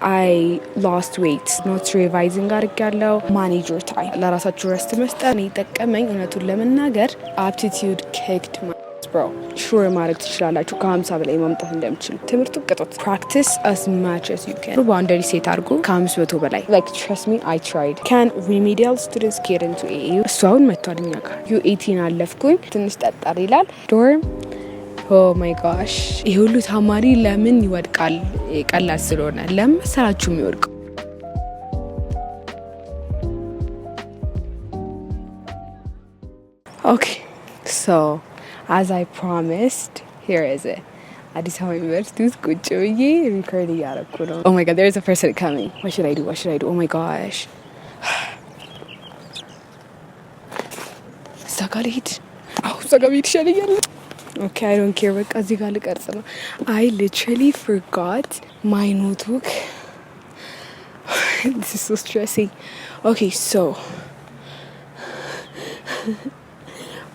I lost weight. Not revising አድርጋለሁ። Manage your time. ለራሳችሁ rest መስጠት ነው የጠቀመኝ። እውነቱን ለመናገር aptitude kicked my bro. Sure ማድረግ ትችላላችሁ ከ50 በላይ ማምጣት እንደምትችሉ። ትምህርቱ ቅጡት። Practice as much as you can. boundary set አድርጉ ከ500 በላይ. Like trust me, I tried. Can remedial students get into AU? እሱ አሁን መጥቷል እኛ ጋር። U18 አለፍኩኝ። ትንሽ ጠጣር ይላል። dorm oh my gosh ይሄ ሁሉ ተማሪ ለምን ይወድቃል? ቀላል ስለሆነ ለምን ሰራችሁ የሚወድቀው? Okay, so as I promised, here is it. Addis Ababa University is ቁጭ ብዬ ሪከርድ እያደረኩ ነው። Oh my god, there is a person coming. What should I do? What should I do? Oh my gosh. ሰጋሊት ሰጋቢት ይሻለኛል። Okay, I don't care. በቃ እዚህ ጋር ልቀርጽ ነው። I literally forgot my notebook. This is so stressing. Okay, so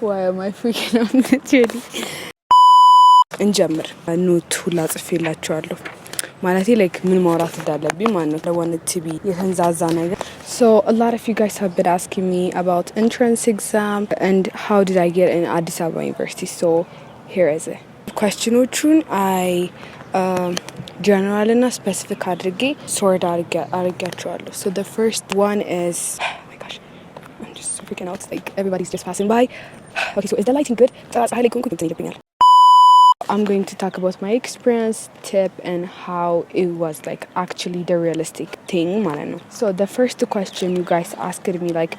why am I freaking out? Literally. እንጀምር። ኖት ሁላ ጽፌላችኋለሁ። ማለቴ like ምን ማውራት እንዳለብኝ ማለት ነው። ለዋንት ቲቪ የተንዛዛ ነገር. So a lot of you guys have been asking me about entrance exam and how did I get in Addis Ababa University. So here is it. questionዎቹን I general እና specific አድርጌ sort አድርጌያቸዋለሁ. So the first one is oh my gosh, I'm just freaking out. Like everybody's just passing by. Okay, so is the lighting good? ፀሐይ ላይ ቆንኩኝ ይለብኛል. I'm going to talk about my experience, tip, and how it was like actually the realistic thing. So the first question you guys asked me, like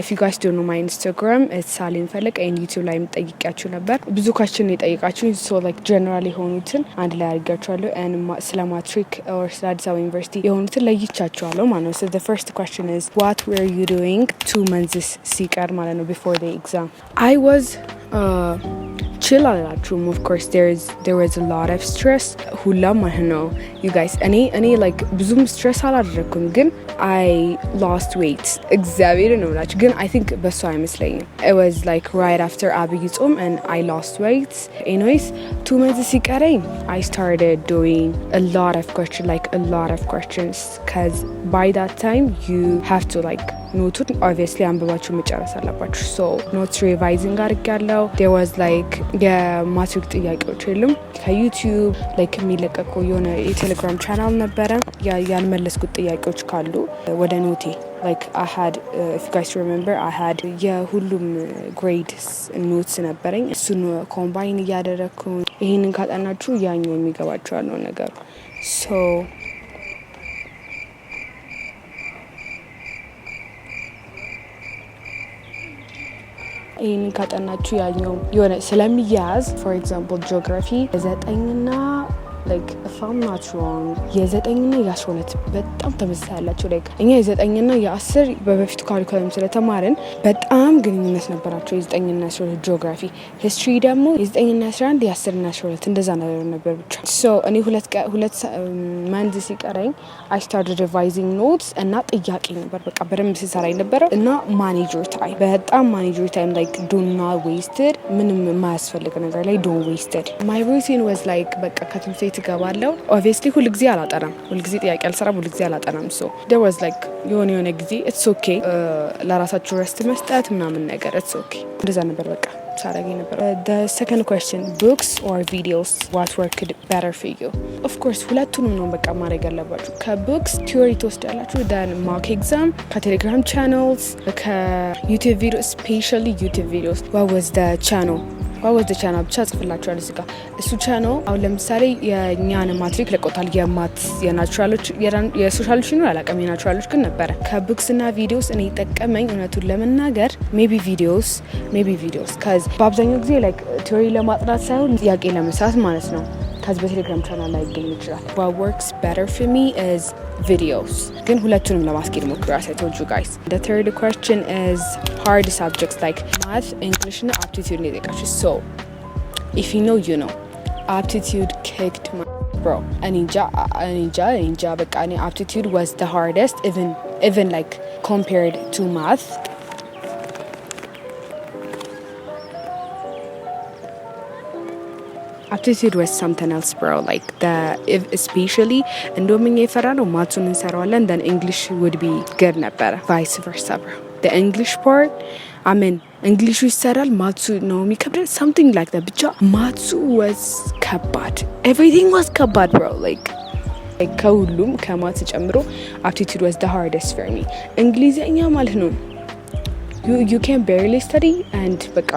if you guys don't know my Instagram, it's Salim Felek and YouTube ላይ የምጠይቃችሁ ነበር። ብዙ question የጠይቃችሁ so like generally የሆኑትን አንድ ላይ አድርጋችኋለሁ and ስለ matric or ስለ አዲስ አበባ ዩኒቨርሲቲ የሆኑትን ለይቻችኋለሁ ማለት ነው. So the first question is what were you doing 2 months ሲቀር ማለት ነው before the exam? I was chill አላችሁም. Of course there was a lot of stress. ሁላ ማለት ነው you guys እኔ like ብዙም stress አላደረኩም ግን I lost weight. እግዚአብሔር ነው ብላችሁ ግን I think በሱ አይመስለኝም. It was like right after አብይ ጾም and I lost weight. Anyways 2 months ሲቀረኝ I started doing a lot of questions cuz by that time you have to like ኖቱን obviously አንብባችሁ መጨረስ አለባችሁ. So notes revising አድርጋለሁ. There was like የማትሪክ ጥያቄዎች የለም ከዩቲዩብ like የሚለቀቁ የሆነ የቴሌግራም ቻናል ነበረ ያልመለስኩት ጥያቄዎች ካሉ ወደ ኖቴ like I had if you guys remember I had የሁሉም grades notes ነበረኝ እሱን ኮምባይን እያደረኩ ይሄንን ካጠናችሁ ያኛው የሚገባችሁ ነው ነገር. So ይሄንን ካጠናችሁ ያኛው የሆነ ስለሚያዝ for example geography 9ና like if I'm not wrong የ9ና የ12 በጣም ተመሳሳያላችሁ like እኛ የ9ና የ10 በበፊቱ ካሪኩለም ስለተማርን በጣም ግንኙነት ነበራቸው የ9ና 12 geography history ደግሞ የ9ና 11 የ10ና 12 እንደዛ ነበር ብቻ. So እኔ ሁለት መንዝ ሲቀረኝ I started revising notes እና ጥያቄ ነበር በቃ በደንብ ሲሰራ ነበር እና manage your time በጣም manage your time like do not waste it ምንም የማያስፈልግ ነገር ላይ don't waste it. My routine was like በቃ ከትምህርት ገባለው obviously ሁሉ ጊዜ አላጠናም ሁሉ ጊዜ ጥያቄ አልሰራም ሁሉ ጊዜ አላጠናም. So there was like የሆነ ጊዜ it's okay ለራሳችሁ rest መስጠት ምናምን ነገር it's okay እንደዛ ነበር በቃ ሳረጋኝ ነበር. The second question books or videos what worked better for you? Of course ሁለቱንም ነው በቃ ማድረግ ያለባችሁ. ከbooks theory ትወስዳላችሁ then mock exam ከቴሌግራም channels ከዩቲዩብ video especially YouTube videos. What was the channel ብቻ ጽፍላችኋል እዚህ ጋር እሱ ቻናል አሁን ለምሳሌ የኛን ማትሪክ ለቆታል የማት የናቹራሎች የሶሻሎች ነው አላቀም የናቹራሎች ግን ነበር ከቡክስ እና ቪዲዮስ እኔ ተጠቀመኝ እውነቱን ለመናገር maybe videos cuz በአብዛኛው ጊዜ like theory ለማጥናት ሳይሆን ጥያቄ ለመስራት ማለት ነው ከዚህ በቴሌግራም ቻናል ላይ ይገኝ ይችላል. What works better for me is videos ግን ሁለቱንም ለማስኬድ ሞክሩ as I told you guys. The third question is hard subjects like math, English and aptitude ነጥቃችሁ. So if you know you know aptitude kicked my bro. Ninja በቃ እኔ aptitude was the hardest even like compared to math. aptitude was something else, bro. Like especially እንደውም እኛ የፈራነው ማትሱን እንሰራዋለን, then English would be good ነበረ. Vice versa, bro. The English part, I mean, English ይሰራል, ማትሱ ነው የሚከብደው, something like that. ብቻ ማትሱ was ከባድ. Everything was ከባድ, bro. Like ከሁሉም ከማትስ ጨምሮ aptitude was the hardest for me. እንግሊዝኛ ማለት ነው you can barely study and በቃ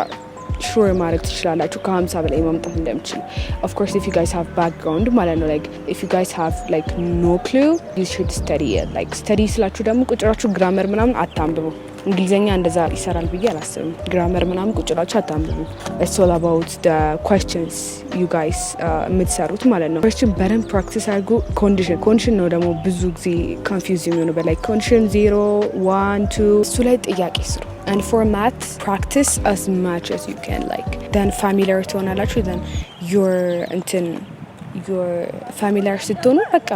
ሹር ማድረግ ትችላላችሁ ከ50 በላይ ማምጣት እንደምችል. of course if you guys have background ማለት ነው, like if you guys have like no clue you should study it. like study ስላችሁ ደግሞ ቁጭራችሁ ግራመር ምናምን አታንብቡ. እንግሊዘኛ እንደዛ ይሰራል ብዬ አላስብም. ግራመር ምናምን ቁጭራችሁ አታንብቡ. it's all about the questions you guys የምትሰሩት ማለት ነው. question በደንብ practice አድርጉ. condition ነው ደግሞ ብዙ ጊዜ confuse የሚሆነው በላይ condition 0 1 2 እሱ ላይ ጥያቄ ስሩ. and for math practice as much as you can, like then familiar ትሆናላችሁ. then your familiar ስትሆኑ በቃ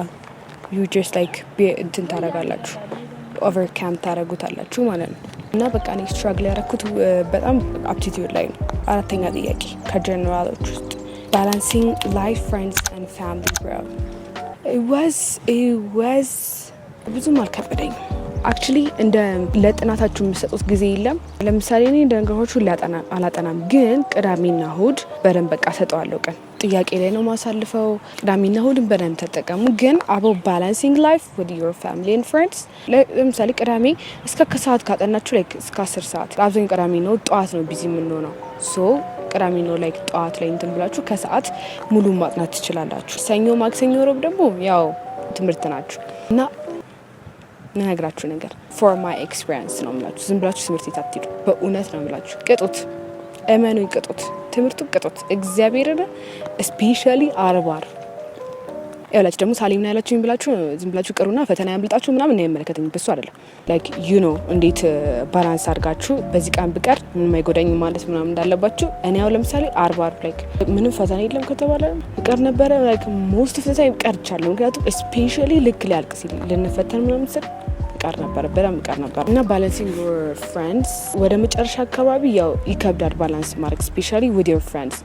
you just like እንትን ታደርጋላችሁ, overcome ታደርጉታላችሁ ማለት ነው. እና በቃ እኔ struggle ያደረኩት በጣም aptitude ላይ ነው. አራተኛ ጥያቄ ከጀነራሎች ውስጥ balancing life, friends and family, bro. it was ብዙም አልከበደኝም actually. እንደ ለጥናታችሁ የምትሰጡት ጊዜ የለም። ለምሳሌ እኔ እንደነገርኳችሁ አላጠናም፣ ግን ቅዳሜና እሁድ በደንብ በቃ ሰጠዋለሁ። ቀን ጥያቄ ላይ ነው ማሳልፈው። ቅዳሜና እሁድን በደንብ ተጠቀሙ። ግን about balancing life with your family and friends, ለምሳሌ ቅዳሜ እስከ ከሰዓት ካጠናችሁ like እስከ 10 ሰዓት፣ አብዛኛው ቅዳሜ ነው ጠዋት ነው ቢዚ የምንሆነው። ሶ ቅዳሜ ነው like ጠዋት ላይ እንትን ብላችሁ ከሰዓት ሙሉ ማጥናት ትችላላችሁ። ሰኞ፣ ማክሰኞ፣ ሮብ ደግሞ ያው ትምህርት ናችሁ እና ነግራችሁ ነገር for my experience ነው የምላችሁ። ዝም ብላችሁ ትምህርት ቤት አትሄዱ። በእውነት ነው የምላችሁ። ቅጡት፣ እመኑኝ፣ ቅጡት፣ ትምህርቱ ቅጡት። እግዚአብሔርን especially አርባር ያላችሁ ደግሞ ሳሊም ነው ያላችሁኝ ብላችሁ ዝም ብላችሁ ቅሩና ፈተና ያምልጣችሁ ምናምን ነው የመለከተኝ። በሱ አይደለም like you know እንዴት ባላንስ አድርጋችሁ በዚህ ቀን ብቀር ምንም አይጎዳኝ ማለት ምናምን እንዳለባችሁ። እኔ ያው ለምሳሌ አርባር like ምንም ፈተና የለም ከተባለ ብቀር ነበረ like most of the time ቀርቻለሁ። ምክንያቱም especially ልክ ሊያልቅ ሲል ልንፈተን ምናምን ስል ቀር ነበር እና balancing your friends ወደ መጨረሻ አካባቢ ያው ይከብዳል ባላንስ ማድረግ especially with your friends.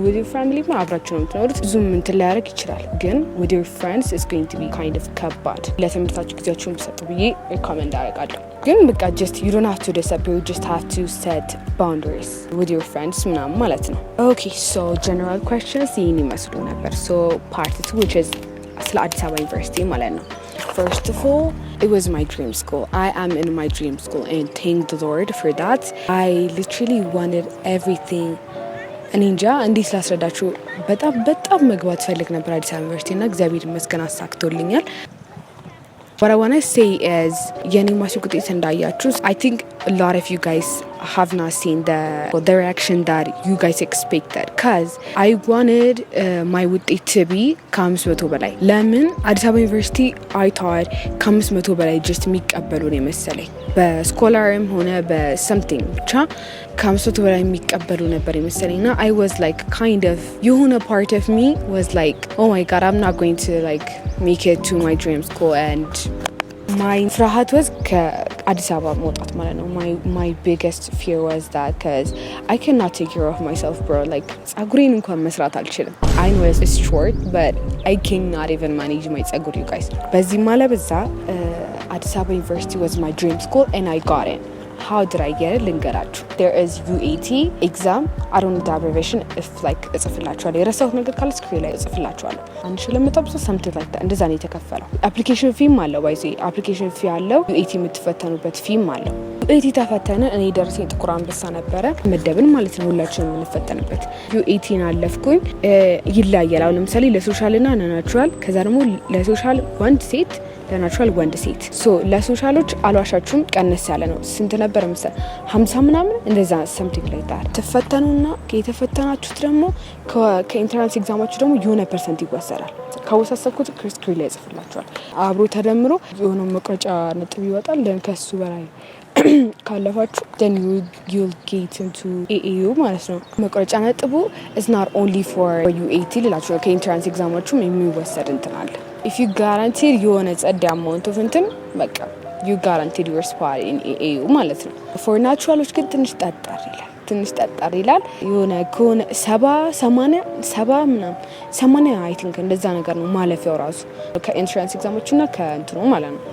with your family ማ አብራችሁ ነው የምትኖሩት፣ ብዙም እንትን ሊያደርግ ይችላል። ግን with your friends is going to be kind of ከባድ። ለትምህርታችሁ ጊዜያችሁን ብትሰጡ ብዬ recommend አደርጋለሁ። ግን በቃ just you don't have to disappear, you just have to set boundaries with your friends ምናምን ማለት ነው። okay so general questions ይህን ይመስሉ ነበር። so part 2 which is ስለ አዲስ አበባ ዩኒቨርሲቲ ማለት ነው። First of all, it was my dream school. I am in my dream school and thank the Lord for that. I literally wanted everything. እኔ እንጃ እንዴት ላስረዳችሁ። በጣም መግባት ፈልግ ነበር አዲስ አበባ ዩኒቨርሲቲ እና እግዚአብሔር ይመስገን አሳክቶልኛል። What I want to say is የኔ ማትሪክ ውጤት እንዳያችሁ I think a lot of you guys have not seen the reaction that you guys expected because I wanted my ውጤት to be ከ500 በላይ። ለምን አዲስ አበባ ዩኒቨርሲቲ I thought ከ500 በላይ just የሚቀበሉ ነው የመሰለኝ። በስኮላርም ሆነ በሰምቲንግ ብቻ ከ500 በላይ የሚቀበሉ ነበር የመሰለኝ እና I was like kind of የሆነ part of me was like oh my god I'm not going to like make it to my dream school and my ፍርሃት was ከአዲስ አበባ መውጣት ማለት ነው። my biggest fear was that because I cannot take care of myself, bro. like ጸጉሬን እንኳን መስራት አልችልም። I know it's short but I cannot even manage my ጸጉር you guys። በዚህ ማለበዛ አዲስ አበባ ዩኒቨርሲቲ was my dream school and I got it. How did I get it? ልንገራችሁ። There is UAT exam. I don't know the abbreviation. if like እጽፍላችኋለሁ። የረሳሁት ነገር ካለ ስክሪን ላይ እጽፍላችኋለሁ። 1,000 something like that እንደዛ ነው የተከፈለው። application fee አለው ባይዚ application fee አለው። UAT የምትፈተኑበት fee አለው። UAT ተፈተነ። እኔ ደረሰኝ ጥቁር አንበሳ ነበረ መደብን ማለት ነው ሁላችንም የምንፈተንበት። UATን አለፍኩኝ። ይለያያል። አሁን ለምሳሌ ለሶሻል እና ናቹራል ከዛ ደግሞ ለሶሻል ወንድ ሴት ለናቹራል ወንድ ሴት። ሶ ለሶሻሎች አልዋሻችሁም ቀነስ ያለ ነው። ስንት ነበር መሰል 50 ምናምን እንደዛ something like that ተፈተኑና ከተፈተናችሁት ደግሞ ከኢንትራንስ ኤግዛማችሁ ደግሞ የሆነ ፐርሰንት ይወሰዳል። ካወሳሰብኩት ስክሪን ላይ ጽፍላችኋል። አብሮ ተደምሮ የሆነ መቁረጫ ነጥብ ይወጣል። ከሱ በላይ ካለፋችሁ then you'll get into AAU ማለት ነው። መቁረጫ ነጥቡ is not only for UAT ላችሁ ከኢንትራንስ ኤግዛማችሁም የሚወሰድ እንትን አለ። if you guaranteed የሆነ ጸድ amount of እንትን በቃ you guaranteed your spot in AAU ማለት ነው። for naturaloች ግን ትንሽ ጠጣር ይላል። ትንሽ ጠጣር ይላል የሆነ ከሆነ 70 ምናምን 80 አይ ቲንክ እንደዛ ነገር ነው ማለፊያው ራሱ ከኢንትራንስ ኤግዛሞችና ከእንትኑ ማለት ነው።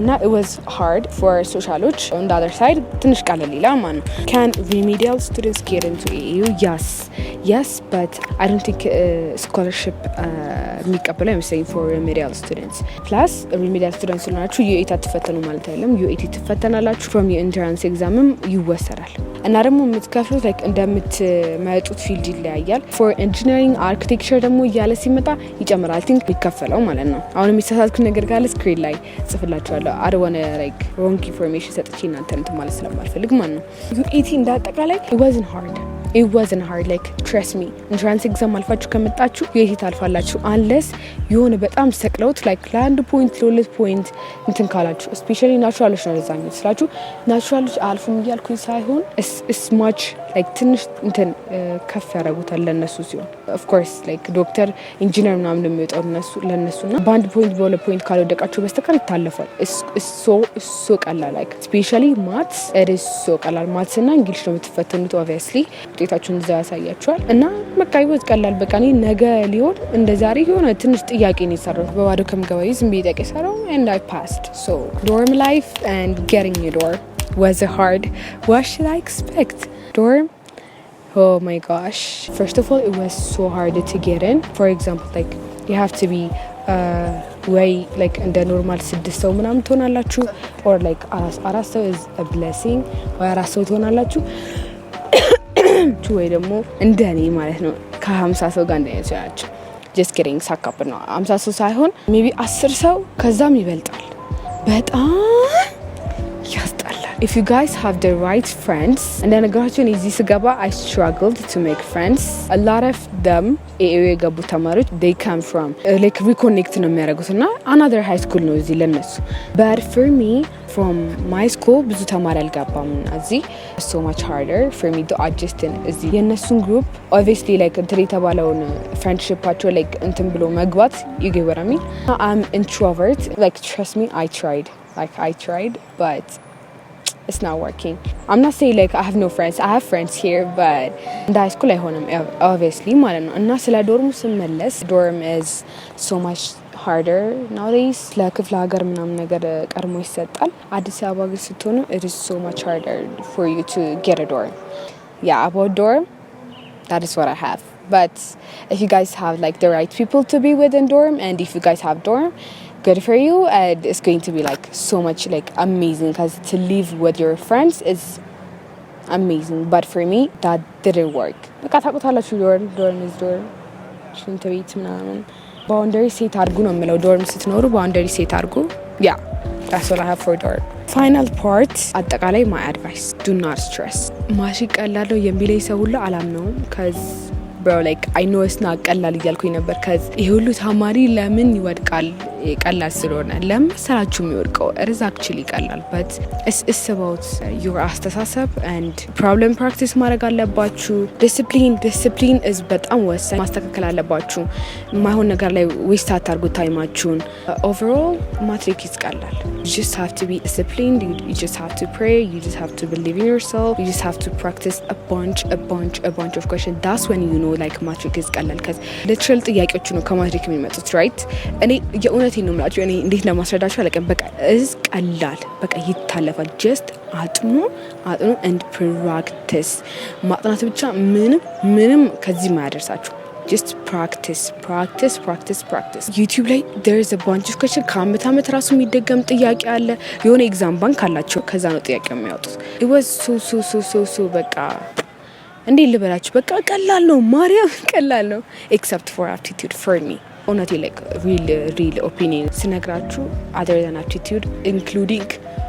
እና it was hard for socialoች on the other side ትንሽ ቀለል ይላል ማለት ነው። Can remedial students get into AAU? Yes, but I don't think scholarship የሚቀበለው አይመስለኝም for remedial students. Plus remedial students ስለሆናችሁ UAT አትፈተኑ ማለት አይደለም። UAT ትፈተናላችሁ from your entrance examም ይወሰዳል። እና ደግሞ የምትከፍሉት like እንደምትመጡት ፊልድ ይለያያል። for engineering architecture ደግሞ እያለ ሲመጣ ይጨምራል I think የሚከፈለው ማለት ነው። አሁን የሚሳሳትኩት ነገር ካለ ስክሪን ላይ ጽፍላችኋለሁ። I don't want to like wrong information ሰጥቼ እናንተን ማለት ስለማልፈልግ ማለት ነው። UAT እንዳጠቃላይ it wasn't hard like trust me entrance exam አልፋችሁ ከመጣችሁ UAT ታልፋላችሁ unless የሆነ በጣም ሰቅለውት like ለአንድ ፖይንት ለሁለት ፖይንት እንትን ካላችሁ especially ናቹራሎች ነው ለዛኛው ስላችሁ ናቹራሎች አልፉም እያልኩኝ ሳይሆን it's much like ትንሽ እንትን ከፍ ያደርጉታል ለነሱ ሲሆን of course like ዶክተር ኢንጂነር ምናምን ነው የሚወጣው ለነሱና በአንድ ፖይንት በሁለት ፖይንት ካልወደቃችሁ በስተቀር ይታለፋል። it's so ቀላል like especially maths it is so ቀላል maths እና እንግሊሽ ነው የምትፈተኑት obviously ውጤታችሁን እዛ ያሳያችኋል እና በቃ ይወዝ ቀላል በቃ እኔ ነገ ሊሆን እንደዛሬ የሆነ ትንሽ ጥያቄ ነው የሰራሁት በባዶ ከምገባይ ዝም ብዬ ጥያቄ ሰራው and I passed. So dorm life and getting a dorm was hard. What should I expect? Dorm, oh my gosh, first of all it was so hard to get in. For example like you have to be way like እንደ ኖርማል 6 ሰው ምናምን ትሆናላችሁ or like አራት ሰው is a blessing ወይ አራት ሰው ትሆናላችሁ ወይ ደግሞ እንደኔ ማለት ነው ከ50 ሰው ጋር እንደኔ ያቻችሁ just kidding ሳካፕ ነው 50 ሰው ሳይሆን maybe 10 ሰው ከዛም ይበልጣል በጣም ያስጠላል። If you guys have the right friends and then again easy ስገባ I struggled to make friends. A lot of them የገቡ ተማሪዎች they come from like reconnect ነው የሚያደርጉትና another high school ነው እዚህ ለነሱ but for me from my school ብዙ ተማሪ አልገባም እዚህ so much harder for me to adjust in እዚህ የነሱን group obviously like እንትን የተባለውን friendshipአቸው like እንትን ብሎ መግባት you get what I mean. I'm introvert like trust me I tried but it's not working. I'm not saying like I have no friends. I have friends here but in high school አይሆንም obviously ማለት ነው እና ስለ ዶርም ስመለስ dorm is so much harder nowadays ለክፍለ ሀገር ምናምን ነገር ቀርሞ ይሰጣል። አዲስ አበባ ግን ስትሆኑ it is so much harder for you to get a dorm. Yeah, about dorm that is what I have. But if you guys have like the right people to be within dorm and if you guys have dorm good for you and it's going to be like so much like amazing because to live with your friends is amazing but for me that didn't work. በቃ ታውቁታላችሁ dorm is dorm ሽንት ቤት ምናምን boundary set አድርጉ ነው የምለው dorm ስትኖሩ boundary set አድርጉ. Yeah, that's all I have for dorm. Final part አጠቃላይ my advice do not stress. ማሽ ቀላል ነው የሚለኝ ሰው ሁሉ አላምነውም cuz bro like I know it's not ቀላል እያልኩኝ ነበር cuz ይሄ ሁሉ ተማሪ ለምን ይወድቃል ቀላል ስለሆነ ለምሳላችሁ የሚወድቀው it is actually ቀላል but it's about your አስተሳሰብ and problem practice ማድረግ አለባችሁ. discipline is በጣም ወሳኝ ማስተካከል አለባችሁ የማይሆን ነገር ላይ waste አታርጉ ታይማችሁን. overall matric ይቀላል. you just have to be disciplined, you just have to pray, you just have to believe in yourself, you just have to practice a bunch of questions. that's when you know like matric is ቀላል cuz literal ጥያቄዎች ነው ከማትሪክ የሚመጡት right. እኔ የእውነት ነው ማለት እኔ እንዴት ለማስረዳችሁ አለቀ በቃ is ቀላል በቃ ይታለፋል just አጥኑ and practice ማጥናት ብቻ ምንም ከዚህ ማያደርሳችሁ just practice. YouTube ላይ there is a bunch of questions ከአመት ራሱ የሚደገም ጥያቄ አለ የሆነ ኤግዛም ባንክ አላቸው ከዛ ነው ጥያቄ የሚያወጡት. it was so በቃ እንዴ ልበላችሁ በቃ ቀላል ነው ማርያም ቀላል ነው except for aptitude for me. honestly like real opinion ስነግራችሁ other than aptitude including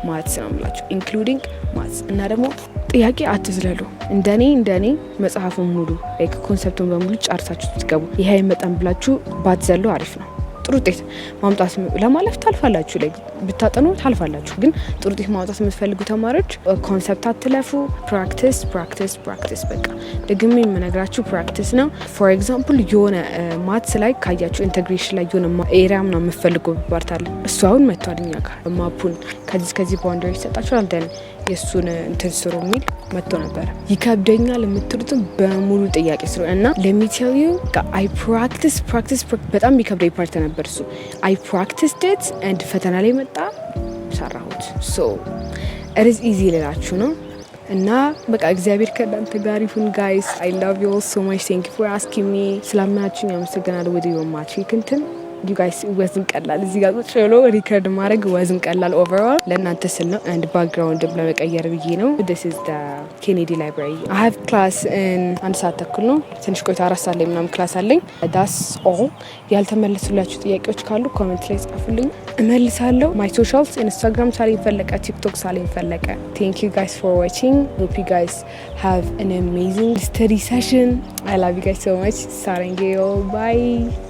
maths ነው የምላችሁ including maths እና ደግሞ ጥያቄ አትዝለሉ እንደኔ መጽሐፉን ሙሉ like ኮንሰፕቱን በሙሉ ጨርሳችሁ ትገቡ ይሄ አይመጣም ብላችሁ ባትዘሉ አሪፍ ነው ጥሩ ውጤት ማምጣት ለማለፍ ታልፋላችሁ፣ ላይ ብታጠኑ ታልፋላችሁ። ግን ጥሩ ውጤት ማምጣት የምትፈልጉ ተማሪዎች ኮንሰፕት አትለፉ። ፕራክቲስ ፕራክቲስ ፕራክቲስ። በቃ ደግሜ የምነግራችሁ ፕራክቲስ ነው። ፎር ኤግዛምፕል የሆነ ማትስ ላይ ካያችሁ ኢንቴግሬሽን ላይ የሆነ ኤሪያ ምናምን የምትፈልጉ ፓርት አለ። እሱ አሁን መጥቷል እኛ ጋር ማፑን ከዚህ ባውንደሪ ይሰጣችኋል። ደን የእሱን እንትን ስሩ የሚል መጥቶ ነበር። ይከብደኛል የምትሉትም በሙሉ ጥያቄ ስሩ እና ለሚቴልዩ አይ ፕራክቲስ በጣም የሚከብደኝ ፓርት ነበር እሱ። አይ ፕራክቲስ ዴት ኤንድ ፈተና ላይ መጣ ሰራሁት። ሶ ኢዝ ኢዚ ልላችሁ ነው። እና በቃ እግዚአብሔር ከእናንተ ጋር ይሁን ጋይስ። አይ ላቭ ዩ ኦል ሶ ማች ቴንክ ዩ ፎር አስኪንግ ሚ። ስላመናችሁኝ አመሰግናለሁ። ወደ ዩ ማትሪክ እንትን ዩ ጋይስ ወዝም ቀላል እዚህ ጋር ቁጭ ብሎ ሪከርድ ማድረግ ወዝም ቀላል ኦቨርኦል ለእናንተ ስል ነው። አንድ ባክግራውንድም ለመቀየር ብዬ ነው። this is the Kennedy Library. I have class in 1 ሰዓት ተኩል ነው። ትንሽ ቆይታ 4 ሰዓት ላይ ምናምን ክላስ አለኝ። that's all። ያልተመለሱላችሁ ጥያቄዎች ካሉ ኮሜንት ላይ ጻፉልኝ እመልሳለሁ። my socials Instagram ሳሌን ፈለቀ፣ TikTok ሳሌን ፈለቀ። thank you guys for watching. hope you guys have an amazing study session. I love you guys so much. Sarangeo. Bye.